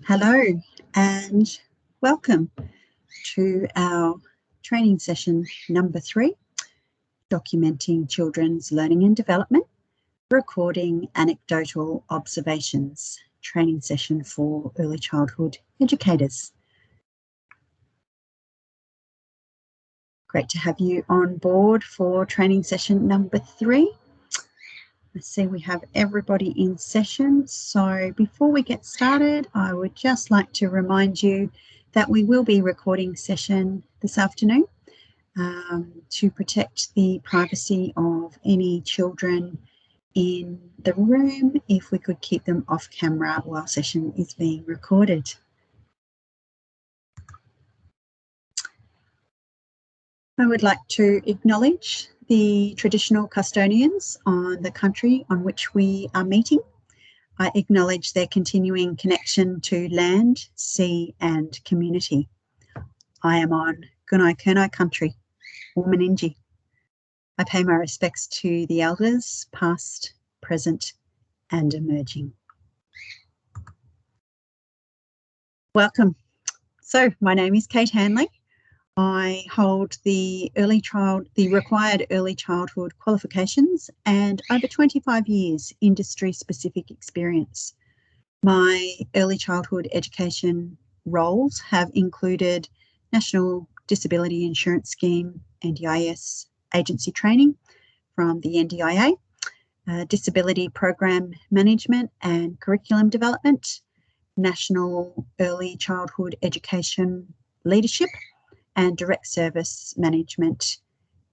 Hello and welcome to our training session number 3, documenting children's learning and development, recording anecdotal observations, training session for early childhood educators. Great to have you on board for training session number 3. I see we have everybody in session. So before we get started, I would just like to remind you that we will be recording session this afternoon to protect the privacy of any children in the room. If we could keep them off camera while session is being recorded. I would like to acknowledge the traditional custodians on the country on which we are meeting. I acknowledge their continuing connection to land, sea and community. I am on Gunai country, Wurundjeri. I pay my respects to the elders, past, present and emerging. Welcome. So my name is Kate Hanley. I hold the required early childhood qualifications and over 25 years industry-specific experience. My early childhood education roles have included National Disability Insurance Scheme, NDIS agency training from the NDIA, disability program management and curriculum development, National Early Childhood Education leadership, and direct service management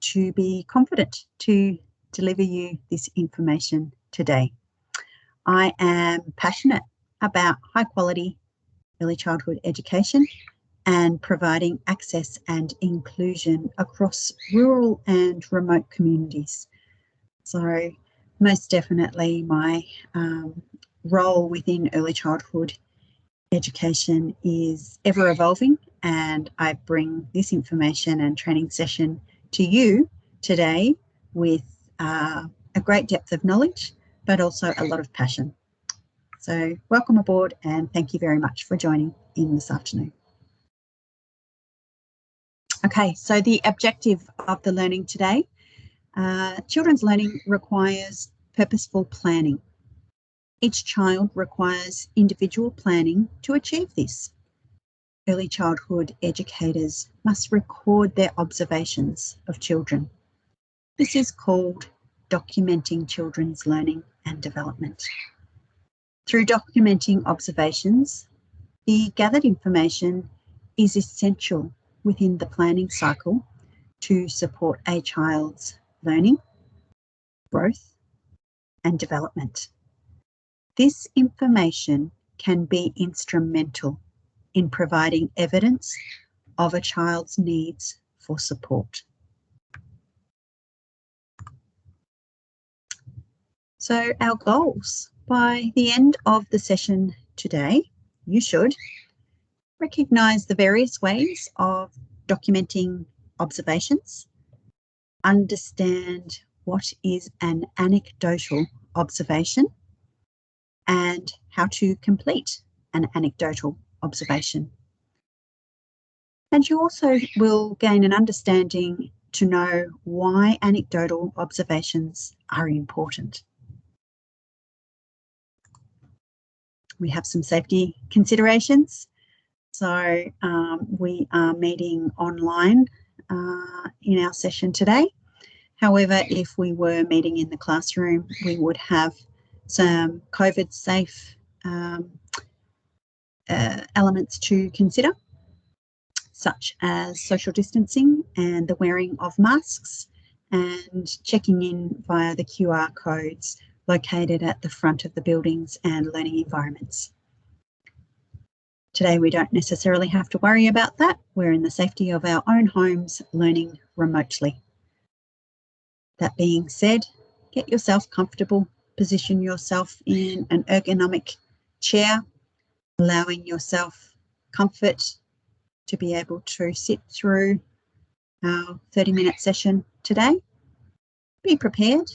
to be confident to deliver you this information today. I am passionate about high quality early childhood education and providing access and inclusion across rural and remote communities. So most definitely my role within early childhood education is ever evolving, and I bring this information and training session to you today with a great depth of knowledge, but also a lot of passion. So welcome aboard and thank you very much for joining in this afternoon. Okay, so the objective of the learning today, children's learning requires purposeful planning. Each child requires individual planning to achieve this. Early childhood educators must record their observations of children. This is called documenting children's learning and development. Through documenting observations, the gathered information is essential within the planning cycle to support a child's learning, growth, and development. This information can be instrumental in providing evidence of a child's needs for support. So our goals. By the end of the session today, you should recognise the various ways of documenting observations, understand what is an anecdotal observation, and how to complete an anecdotal observation. And you also will gain an understanding to know why anecdotal observations are important. We have some safety considerations. So we are meeting online in our session today. However, if we were meeting in the classroom, we would have some COVID safe elements to consider, such as social distancing and the wearing of masks and checking in via the QR codes located at the front of the buildings and learning environments. Today we don't necessarily have to worry about that. We're in the safety of our own homes learning remotely. That being said, get yourself comfortable, position yourself in an ergonomic chair, allowing yourself comfort to be able to sit through our 30-minute session today. Be prepared.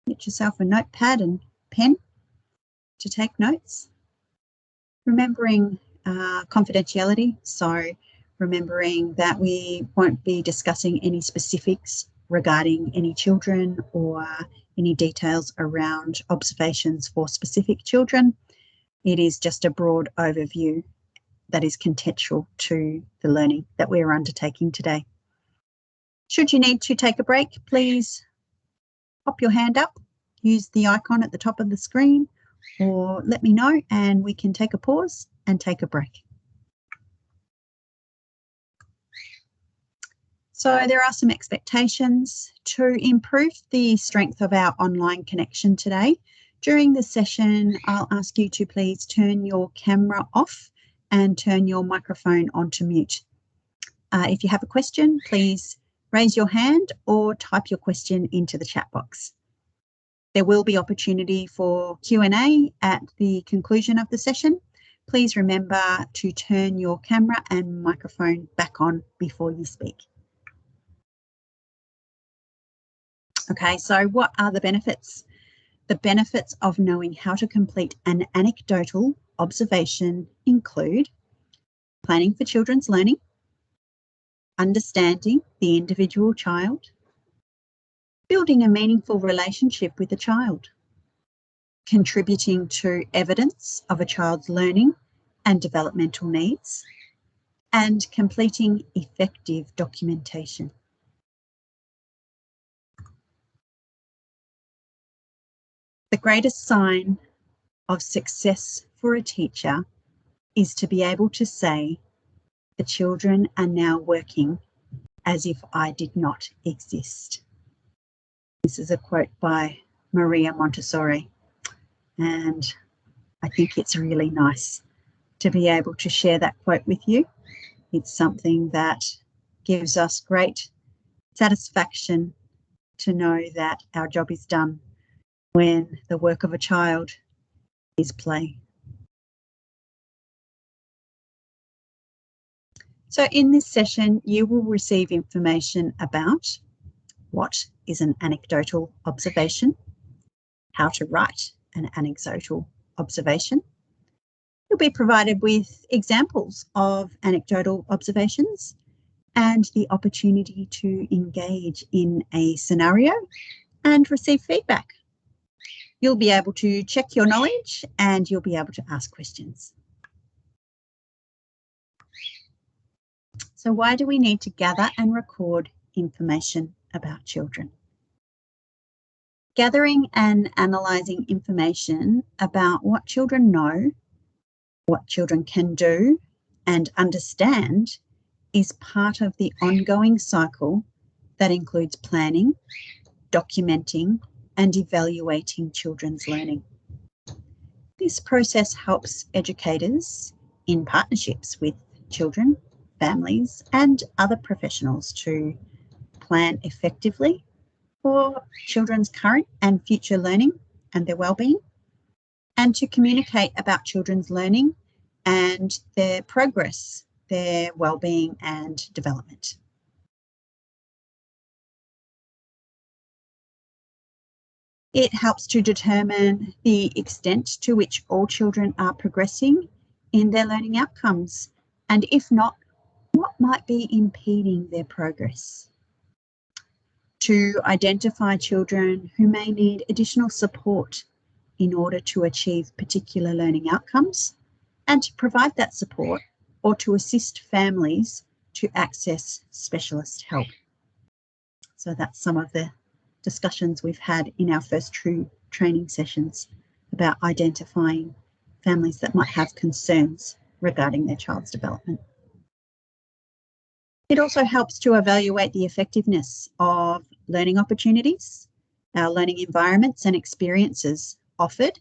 Get yourself a notepad and pen to take notes. Remembering confidentiality, so remembering that we won't be discussing any specifics regarding any children or any details around observations for specific children. It is just a broad overview that is contextual to the learning that we are undertaking today. Should you need to take a break, please pop your hand up, use the icon at the top of the screen, or let me know and we can take a pause and take a break. So there are some expectations to improve the strength of our online connection today. During the session, I'll ask you to please turn your camera off and turn your microphone onto mute. If you have a question, please raise your hand or type your question into the chat box. There will be opportunity for Q&A at the conclusion of the session. Please remember to turn your camera and microphone back on before you speak. Okay, so what are the benefits? The benefits of knowing how to complete an anecdotal observation include planning for children's learning, understanding the individual child, building a meaningful relationship with the child, contributing to evidence of a child's learning and developmental needs, and completing effective documentation. The greatest sign of success for a teacher is to be able to say, the children are now working as if I did not exist. This is a quote by Maria Montessori, and I think it's really nice to be able to share that quote with you. It's something that gives us great satisfaction to know that our job is done when the work of a child is play. So in this session, you will receive information about what is an anecdotal observation, how to write an anecdotal observation. You'll be provided with examples of anecdotal observations and the opportunity to engage in a scenario and receive feedback. You'll be able to check your knowledge and you'll be able to ask questions. So why do we need to gather and record information about children? Gathering and analysing information about what children know, what children can do and understand is part of the ongoing cycle that includes planning, documenting and evaluating children's learning. This process helps educators in partnerships with children, families and other professionals to plan effectively for children's current and future learning and their wellbeing, and to communicate about children's learning and their progress, their wellbeing and development. It helps to determine the extent to which all children are progressing in their learning outcomes, and if not, what might be impeding their progress. To identify children who may need additional support in order to achieve particular learning outcomes, and to provide that support or to assist families to access specialist help. So that's some of the discussions we've had in our first true training sessions about identifying families that might have concerns regarding their child's development. It also helps to evaluate the effectiveness of learning opportunities, our learning environments and experiences offered,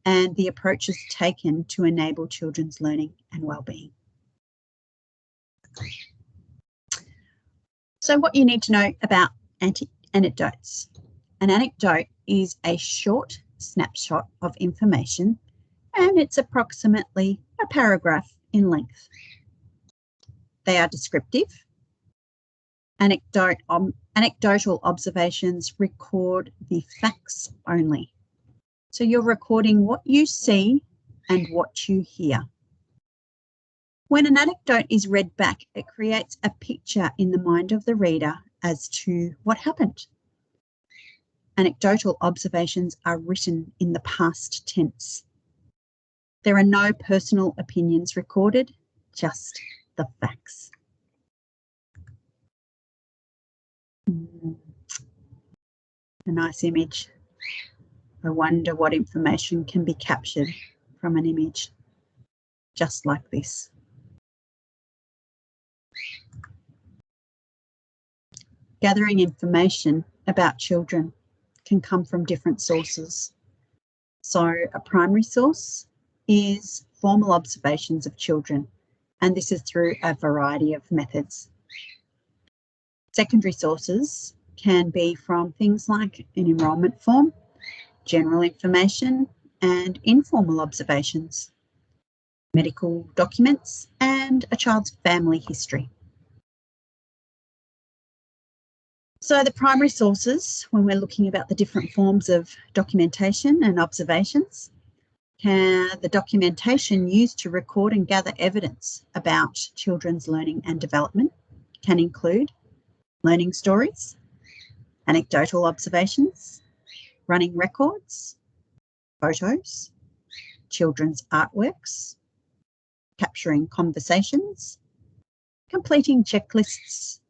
and the approaches taken to enable children's learning and wellbeing. So what you need to know about anecdotes. An anecdote is a short snapshot of information and it's approximately a paragraph in length. They are descriptive. Anecdotal observations record the facts only. So you're recording what you see and what you hear. When an anecdote is read back, it creates a picture in the mind of the reader as to what happened. Anecdotal observations are written in the past tense. There are no personal opinions recorded, just the facts. A nice image. I wonder what information can be captured from an image just like this. Gathering information about children can come from different sources. So a primary source is formal observations of children, and this is through a variety of methods. Secondary sources can be from things like an enrolment form, general information, and informal observations, medical documents, and a child's family history. So the primary sources, when we're looking about the different forms of documentation and observations, the documentation used to record and gather evidence about children's learning and development can include learning stories, anecdotal observations, running records, photos, children's artworks, capturing conversations, completing checklists,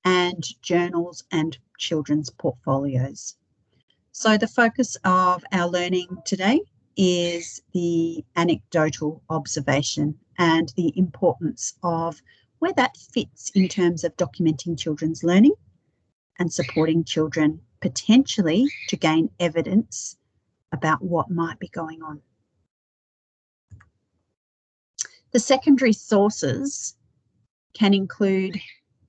and journals and children's portfolios. So the focus of our learning today is the anecdotal observation and the importance of where that fits in terms of documenting children's learning and supporting children potentially to gain evidence about what might be going on. The secondary sources can include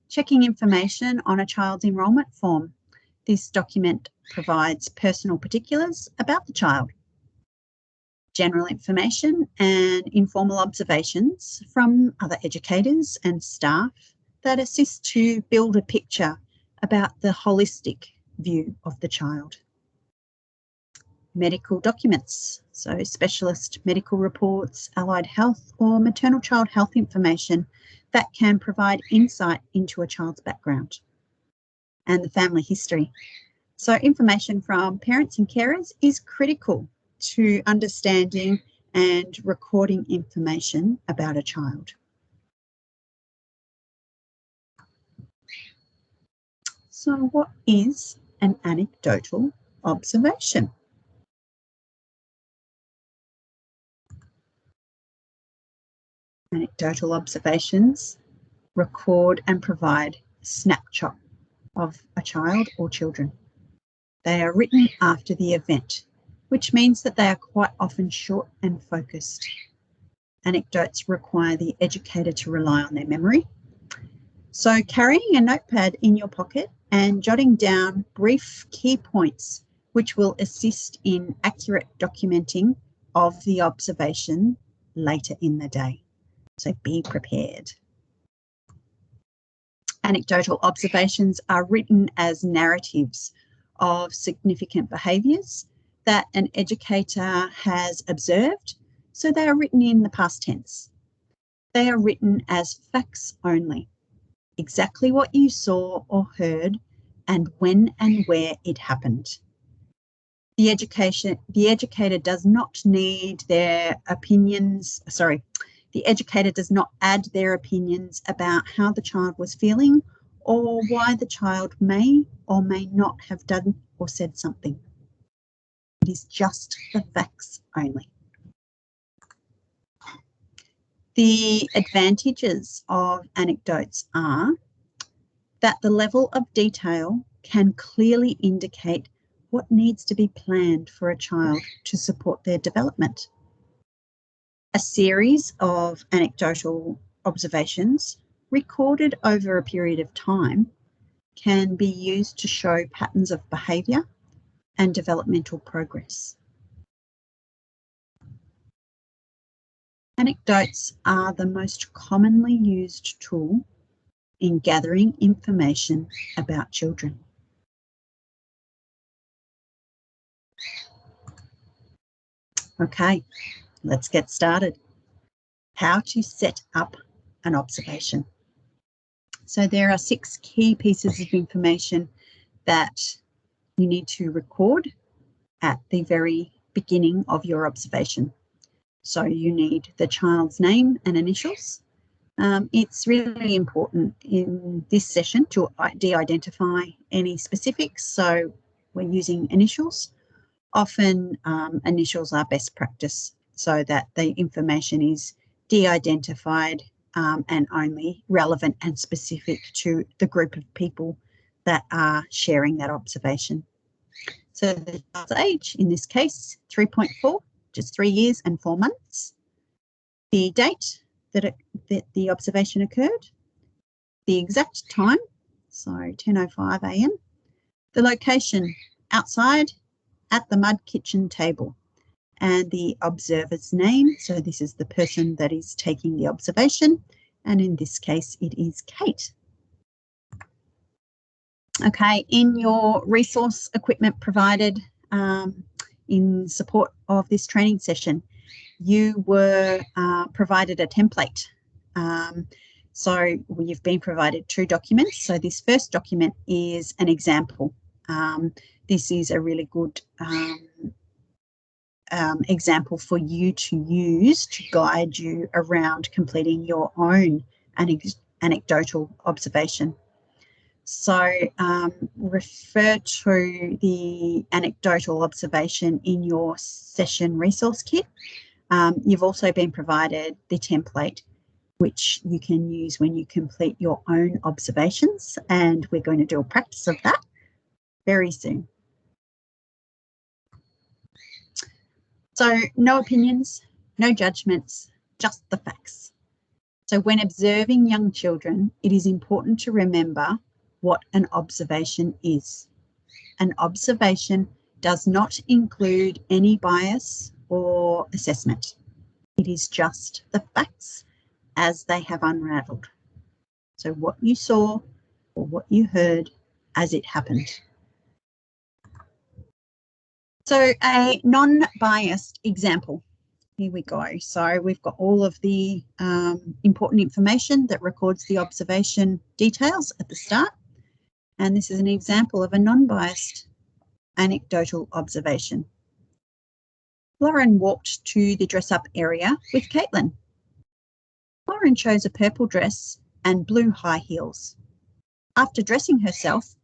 checking information on a child's enrolment form. This document provides personal particulars about the child, general information and informal observations from other educators and staff that assist to build a picture about the holistic view of the child. Medical documents, so specialist medical reports, allied health or maternal child health information that can provide insight into a child's background. And the family history. So information from parents and carers is critical to understanding and recording information about a child. So what is an anecdotal observation? Anecdotal observations record and provide a snapshot of a child or children. They are written after the event, which means that they are quite often short and focused. Anecdotes require the educator to rely on their memory. So carrying a notepad in your pocket and jotting down brief key points which will assist in accurate documenting of the observation later in the day. So be prepared. Anecdotal observations are written as narratives of significant behaviours that an educator has observed, so they are written in the past tense. They are written as facts only, exactly what you saw or heard and when and where it happened. The educator does not need their opinions, the educator does not add their opinions about how the child was feeling or why the child may or may not have done or said something. It is just the facts only. The advantages of anecdotes are that the level of detail can clearly indicate what needs to be planned for a child to support their development. A series of anecdotal observations recorded over a period of time can be used to show patterns of behaviour and developmental progress. Anecdotes are the most commonly used tool in gathering information about children. Okay, let's get started. How to set up an observation. So there are 6 key pieces of information that you need to record at the very beginning of your observation. So you need the child's name and initials. It's really important in this session to de-identify any specifics. So we're using initials. Often initials are best practice so that the information is de-identified and only relevant and specific to the group of people that are sharing that observation. So the child's age, in this case, 3.4, just 3 years and 4 months. The date that the observation occurred, the exact time, so 10:05 a.m. The location, outside at the mud kitchen table, and the observer's name. So this is the person that is taking the observation, and in this case it is Kate. Okay, in your resource equipment provided in support of this training session, you were provided a template. So you've been provided 2 documents. So this first document is an example. This is a really good example for you to use to guide you around completing your own anecdotal observation. So refer to the anecdotal observation in your session resource kit. You've also been provided the template, which you can use when you complete your own observations, and we're going to do a practice of that very soon. So no opinions, no judgments, just the facts. So when observing young children, it is important to remember what an observation is. An observation does not include any bias or assessment. It is just the facts as they have unravelled. So what you saw or what you heard as it happened. So a non-biased example. Here we go. So we've got all of the important information that records the observation details at the start. And this is an example of a non-biased anecdotal observation. Lauren walked to the dress-up area with Caitlin. Lauren chose a purple dress and blue high heels. After dressing herself,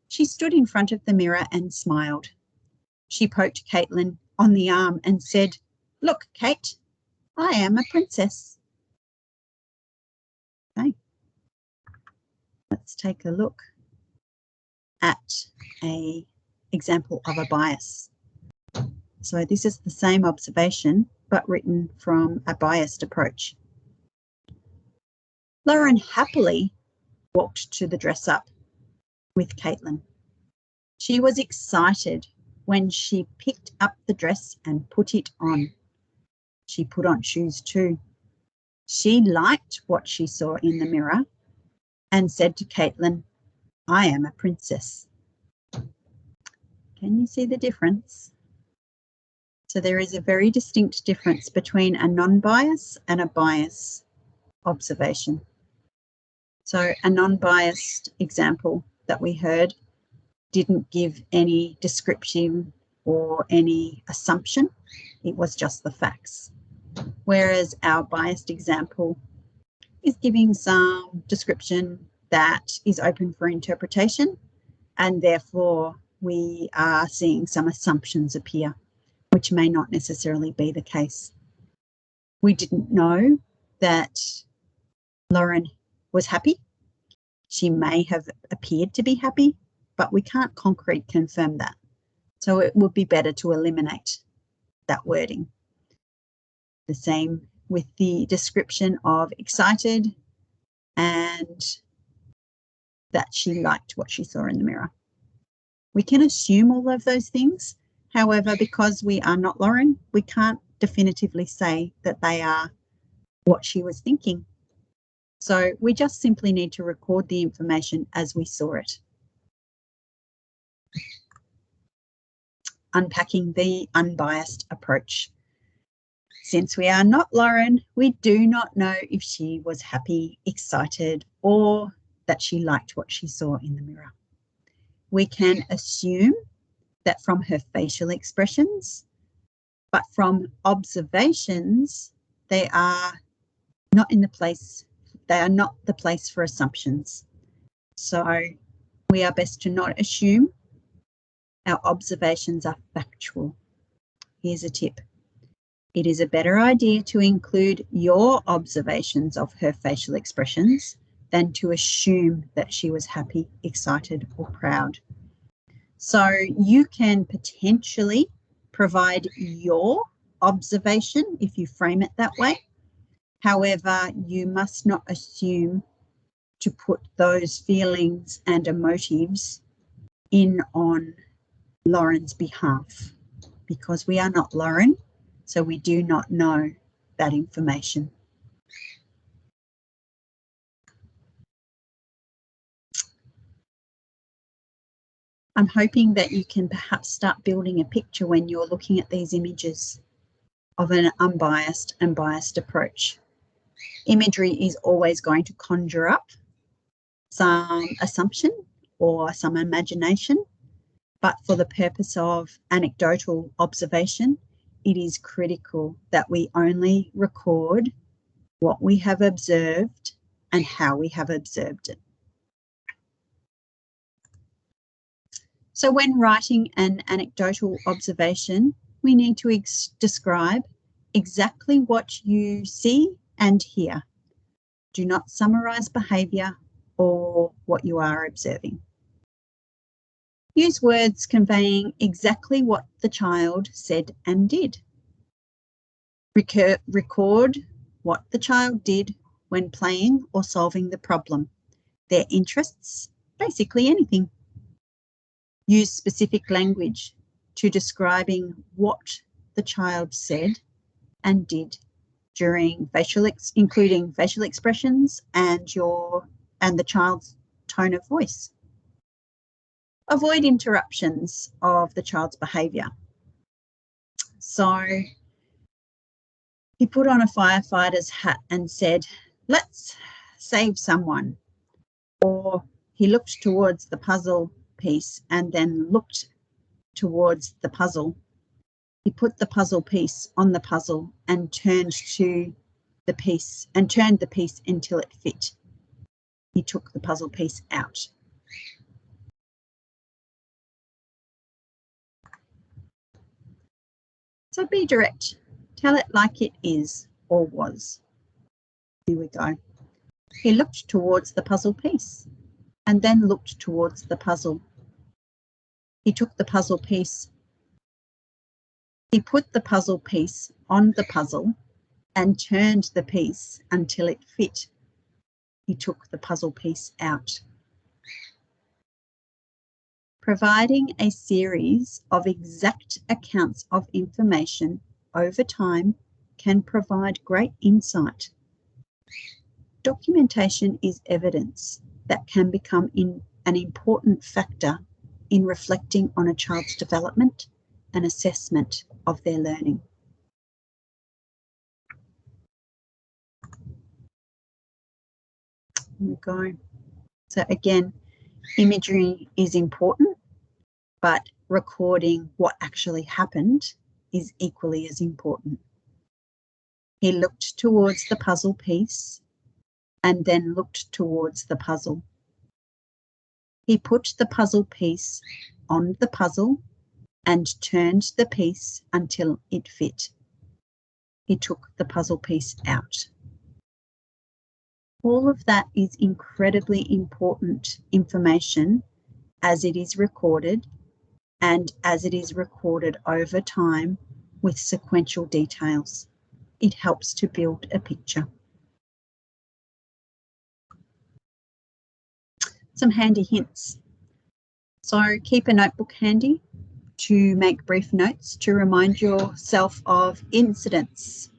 she stood in front of the mirror and smiled. She poked Caitlin on the arm and said, "Look, Kate, I am a princess." Okay. Let's take a look at an example of a bias. So this is the same observation, but written from a biased approach. Lauren happily walked to the dress up with Caitlin. She was excited when she picked up the dress and put it on. She put on shoes too. She liked what she saw in the mirror and said to Caitlin, "I am a princess." Can you see the difference? So there is a very distinct difference between a non-bias and a bias observation. So a non-biased example that we heard didn't give any description or any assumption. It was just the facts. Whereas our biased example is giving some description that is open for interpretation, and therefore we are seeing some assumptions appear, which may not necessarily be the case. We didn't know that Lauren was happy. She may have appeared to be happy, but we can't concretely confirm that. So it would be better to eliminate that wording. The same with the description of excited and that she liked what she saw in the mirror. We can assume all of those things. However, because we are not Lauren, we can't definitively say that they are what she was thinking. So we just simply need to record the information as we saw it. Unpacking the unbiased approach. Since we are not Lauren, we do not know if she was happy, excited, or that she liked what she saw in the mirror. We can assume that from her facial expressions, but from observations, they are not the place for assumptions. So we are best to not assume. Our observations are factual. Here's a tip. It is a better idea to include your observations of her facial expressions than to assume that she was happy, excited, or proud. So you can potentially provide your observation if you frame it that way. However, you must not assume to put those feelings and emotives in on Lauren's behalf, because we are not Lauren, so we do not know that information. I'm hoping that you can perhaps start building a picture when you're looking at these images of an unbiased and biased approach. Imagery is always going to conjure up some assumption or some imagination, but for the purpose of anecdotal observation, it is critical that we only record what we have observed and how we have observed it. So when writing an anecdotal observation, we need to describe exactly what you see and hear. Do not summarize behavior or what you are observing. Use words conveying exactly what the child said and did. Record what the child did when playing or solving the problem, their interests, basically anything. Use specific language to describing what the child said and did during including facial expressions and the child's tone of voice. Avoid interruptions of the child's behaviour. So he put on a firefighter's hat and said, "Let's save someone." Or he looked towards the puzzle piece and then looked towards the puzzle. He put the puzzle piece on the puzzle and turned the piece until it fit. He took the puzzle piece out. So be direct. Tell it like it is or was. Here we go. He looked towards the puzzle piece and then looked towards the puzzle. He took the puzzle piece. He put the puzzle piece on the puzzle and turned the piece until it fit. He took the puzzle piece out. Providing a series of exact accounts of information over time can provide great insight. Documentation is evidence that can become an important factor in reflecting on a child's development and assessment of their learning. Here we go. So again, imagery is important, but recording what actually happened is equally as important. He looked towards the puzzle piece and then looked towards the puzzle. He put the puzzle piece on the puzzle and turned the piece until it fit. He took the puzzle piece out. All of that is incredibly important information as it is recorded and as it is recorded over time with sequential details. It helps to build a picture. Some handy hints. So keep a notebook handy to make brief notes to remind yourself of incidents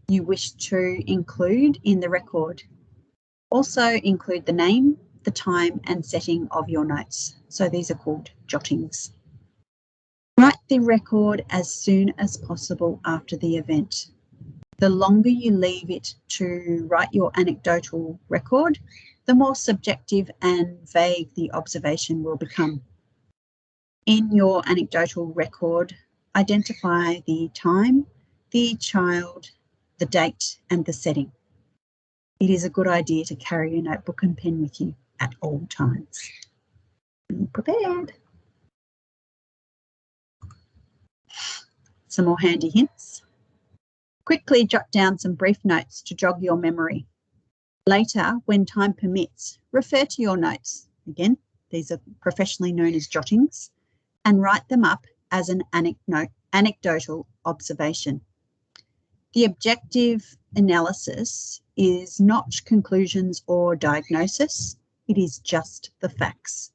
you wish to include in the record. Also include the name, the time and setting of your notes. So these are called jottings. Write the record as soon as possible after the event. The longer you leave it to write your anecdotal record, the more subjective and vague the observation will become. In your anecdotal record, identify the time, the child, the date, and the setting. It is a good idea to carry a notebook and pen with you at all times. Be prepared. Some more handy hints. Quickly jot down some brief notes to jog your memory. Later, when time permits, refer to your notes. Again, these are professionally known as jottings, and write them up as an anecdotal observation. The objective analysis is not conclusions or diagnosis. It is just the facts.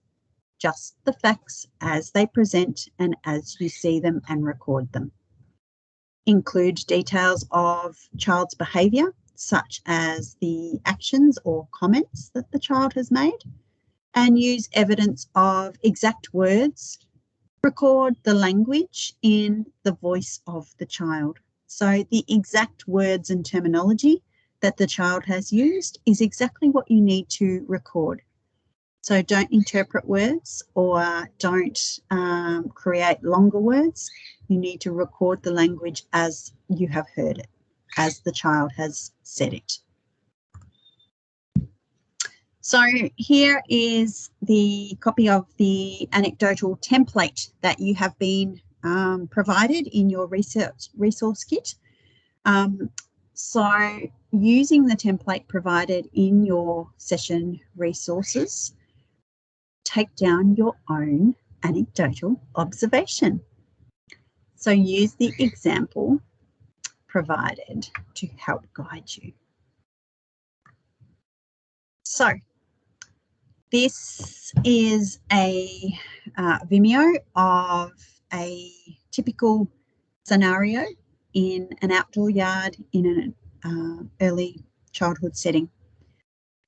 Just the facts as they present and as you see them and record them. Include details of child's behaviour, such as the actions or comments that the child has made, and use evidence of exact words. Record the language in the voice of the child. So the exact words and terminology that the child has used is exactly what you need to record. So don't interpret words or don't create longer words. You need to record the language as you have heard it, as the child has said it. So here is the copy of the anecdotal template that you have been provided in your resource kit. So using the template provided in your session resources, take down your own anecdotal observation. So use the example provided to help guide you. So this is a Vimeo of a typical scenario in an outdoor yard in an early childhood setting.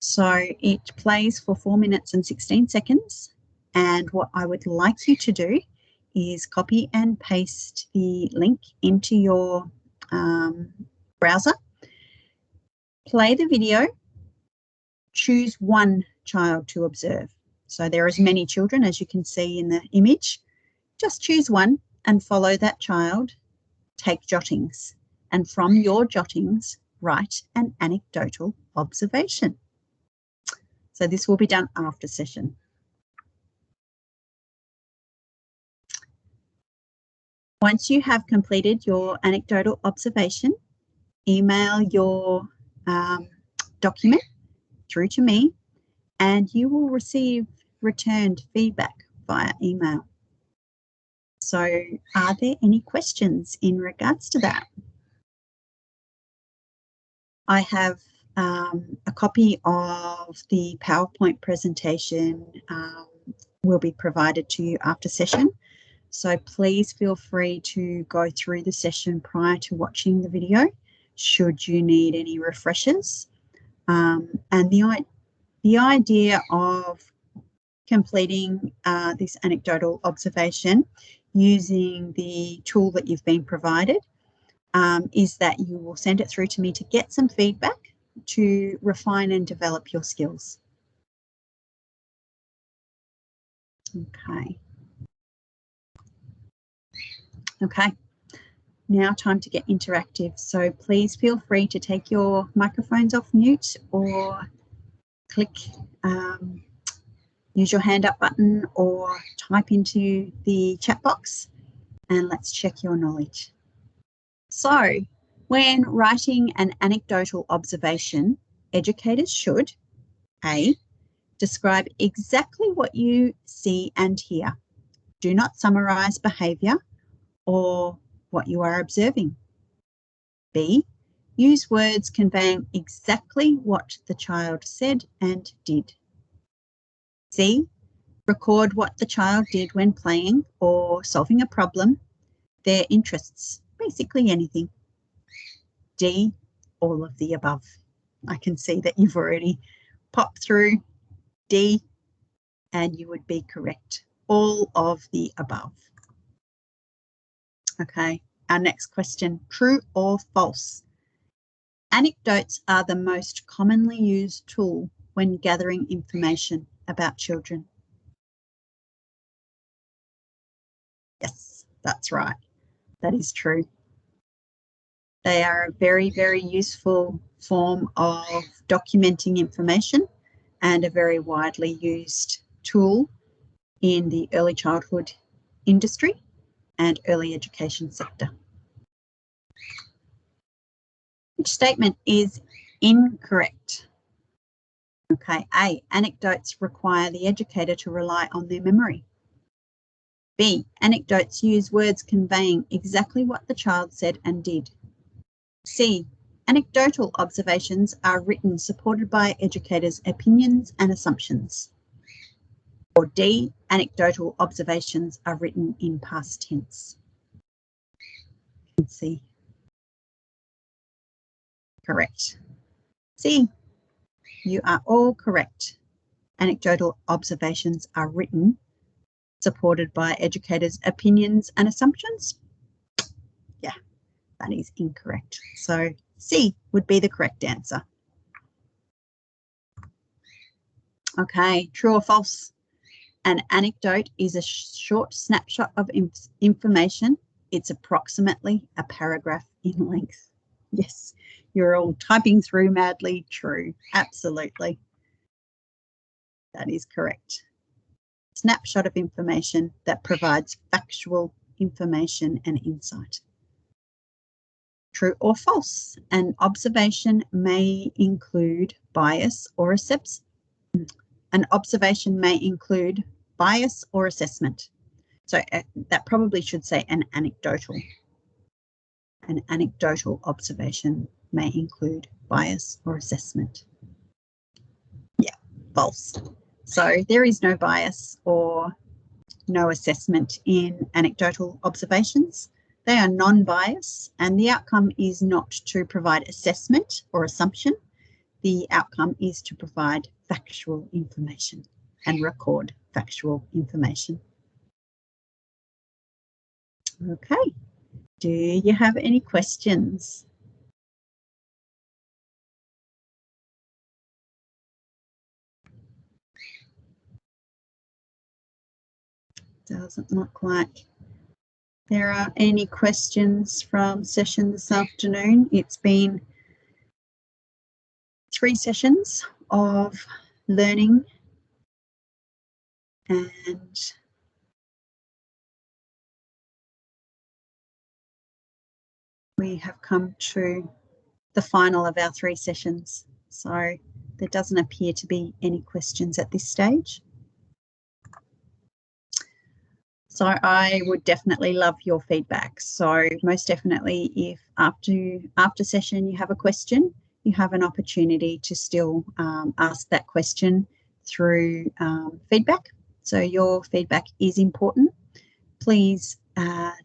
So it plays for 4 minutes and 16 seconds. And what I would like you to do is copy and paste the link into your browser, play the video, choose one child to observe. So there are as many children as you can see in the image. Just choose one and follow that child, take jottings, and from your jottings, write an anecdotal observation. So this will be done after session. Once you have completed your anecdotal observation, email your document through to me and you will receive returned feedback via email. So are there any questions in regards to that? I have a copy of the PowerPoint presentation will be provided to you after session. So please feel free to go through the session prior to watching the video, should you need any refreshers. And the idea of completing this anecdotal observation using the tool that you've been provided is that you will send it through to me to get some feedback to refine and develop your skills. Okay, now time to get interactive. So please feel free to take your microphones off mute or click, use your hand up button or type into the chat box and let's check your knowledge. So when writing an anecdotal observation, educators should A, describe exactly what you see and hear. Do not summarise behaviour or what you are observing. B, use words conveying exactly what the child said and did. C, record what the child did when playing or solving a problem, their interests, basically anything. D, all of the above. I can see that you've already popped through D and you would be correct. All of the above. Okay, our next question, true or false? Anecdotes are the most commonly used tool when gathering information about children. Yes, that's right. That is true. They are a very, very useful form of documenting information and a very widely used tool in the early childhood industry and early education sector. Which statement is incorrect? Okay, A, anecdotes require the educator to rely on their memory. B, anecdotes use words conveying exactly what the child said and did. C, anecdotal observations are written supported by educators' opinions and assumptions. Or D, anecdotal observations are written in past tense. C. Correct. C, you are all correct. Anecdotal observations are written, supported by educators' opinions and assumptions. Yeah, that is incorrect. So C would be the correct answer. Okay, true or false? An anecdote is a short snapshot of information. It's approximately a paragraph in length. Yes, you're all typing through madly. True, absolutely. That is correct. Snapshot of information that provides factual information and insight. True or false? An observation may include bias or assessment. An observation may include bias or assessment. So that probably should say an anecdotal. An anecdotal observation may include bias or assessment. Yeah, false. So there is no bias or no assessment in anecdotal observations. They are non-biased, and the outcome is not to provide assessment or assumption. The outcome is to provide factual information and record factual information. Okay, do you have any questions? Doesn't look like there are any questions from session this afternoon. It's been 3 sessions of learning, and we have come to the final of our 3 sessions. So there doesn't appear to be any questions at this stage. So I would definitely love your feedback. So most definitely, if after session you have a question, you have an opportunity to still ask that question through feedback. So your feedback is important. Please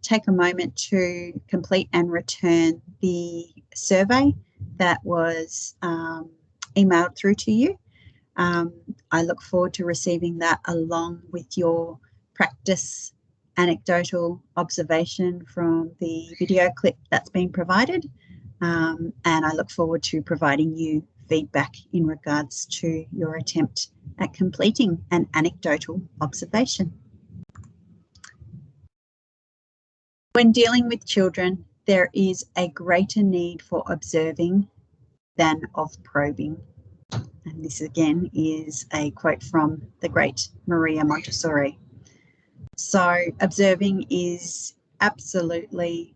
take a moment to complete and return the survey that was emailed through to you. I look forward to receiving that along with your practice anecdotal observation from the video clip that's been provided. And I look forward to providing you feedback in regards to your attempt at completing an anecdotal observation. When dealing with children, there is a greater need for observing than of probing. And this again is a quote from the great Maria Montessori. So observing is absolutely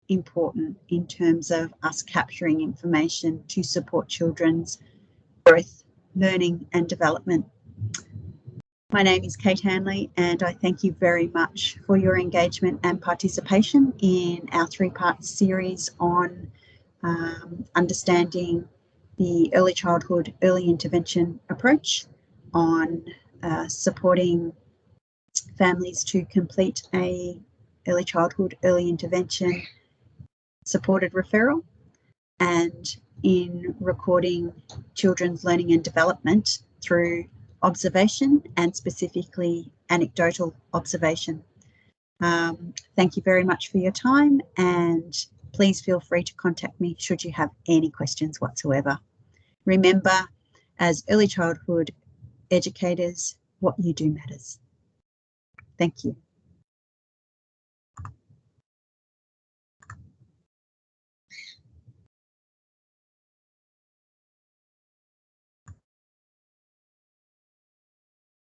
important in terms of us capturing information to support children's growth, learning and development. My name is Kate Hanley, and I thank you very much for your engagement and participation in our 3-part series on understanding the early childhood, early intervention approach, on supporting families to complete a early childhood, early intervention supported referral, and in recording children's learning and development through observation and specifically anecdotal observation. Thank you very much for your time, and please feel free to contact me should you have any questions whatsoever. Remember, as early childhood educators, what you do matters. Thank you.